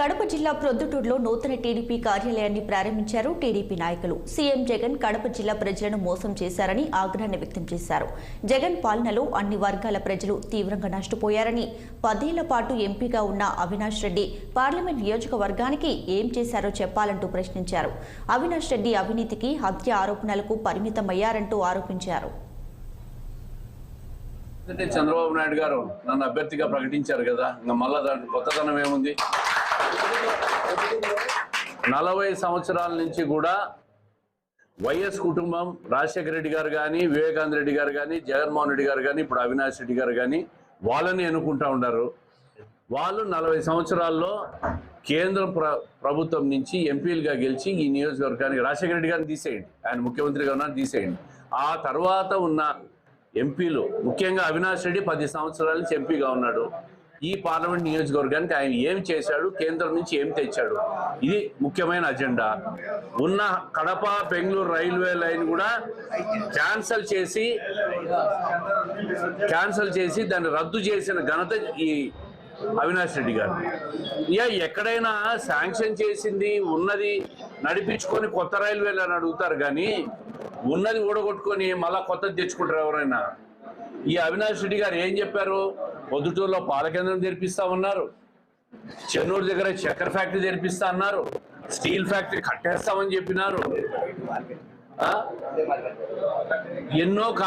కడప జిల్లా ప్రొద్దుటూరులో నూతన టీడీపీ కార్యాలయాన్ని ప్రారంభించారు టీడీపీ నాయకులు. సీఎం జగన్ కడప జిల్లా ప్రజలను మోసం చేశారని ఆగ్రహాన్ని వ్యక్తం చేశారు. జగన్ పాలనలో అన్ని వర్గాల ప్రజలు తీవ్రంగా నష్టపోయారని, 10 ఏళ్ల పాటు ఎంపీగా ఉన్న అవినాష్ రెడ్డి పార్లమెంట్ నియోజకవర్గానికి ఏం చేశారో చెప్పాలంటూ ప్రశ్నించారు. అవినాష్ రెడ్డి అవినీతికి, హత్య ఆరోపణలకు పరిమితమయ్యారంటూ ఆరోపించారు. చంద్రబాబు నాయుడు గారు నన్ను అభ్యర్థిగా ప్రకటించారు కదా, ఇంకా మళ్ళా దాంట్లో కొత్తదనం ఏముంది? 40 సంవత్సరాల నుంచి కూడా వైఎస్ కుటుంబం, రాజశేఖర రెడ్డి గారు కానీ, వివేకానంద రెడ్డి గారు కానీ, జగన్మోహన్ రెడ్డి గారు కానీ, ఇప్పుడు అవినాష్ రెడ్డి గారు కానీ వాళ్ళని ఎన్నుకుంటా ఉన్నారు. వాళ్ళు 40 సంవత్సరాల్లో కేంద్ర ప్రభుత్వం నుంచి ఎంపీలుగా గెలిచి ఈ నియోజకవర్గానికి రాజశేఖర రెడ్డి గారిని తీసేయండి, ఆయన ముఖ్యమంత్రిగా ఉన్నారు, తీసేయండి. ఆ తర్వాత ఉన్న ఎంపీలు, ముఖ్యంగా అవినాష్ రెడ్డి 10 సంవత్సరాల నుంచి ఎంపీగా ఉన్నాడు. ఈ పార్లమెంట్ నియోజకవర్గానికి ఆయన ఏం చేశాడు, కేంద్రం నుంచి ఏం తెచ్చాడు, ఇది ముఖ్యమైన అజెండా. ఉన్న కడప బెంగళూరు రైల్వే లైన్ కూడా క్యాన్సల్ చేసి దాన్ని రద్దు చేసిన ఘనత ఈ అవినాష్ రెడ్డి గారు. ఎక్కడైనా శాంక్షన్ చేసింది ఉన్నది నడిపించుకొని కొత్త రైల్వేలు అని అడుగుతారు, కానీ ఉన్నది ఊడగొట్టుకొని మళ్ళా కొత్తది తెచ్చుకుంటారు ఎవరైనా. ఈ అవినాష్ రెడ్డి గారు ఏం చెప్పారు? పొద్దుటూరులో పాల కేంద్రం తెరిపిస్తా ఉన్నారు, చెన్నూరు దగ్గర చక్కెర ఫ్యాక్టరీ తెరిపిస్తా అన్నారు, స్టీల్ ఫ్యాక్టరీ కట్టేస్తామని చెప్పినారు. ఎన్నో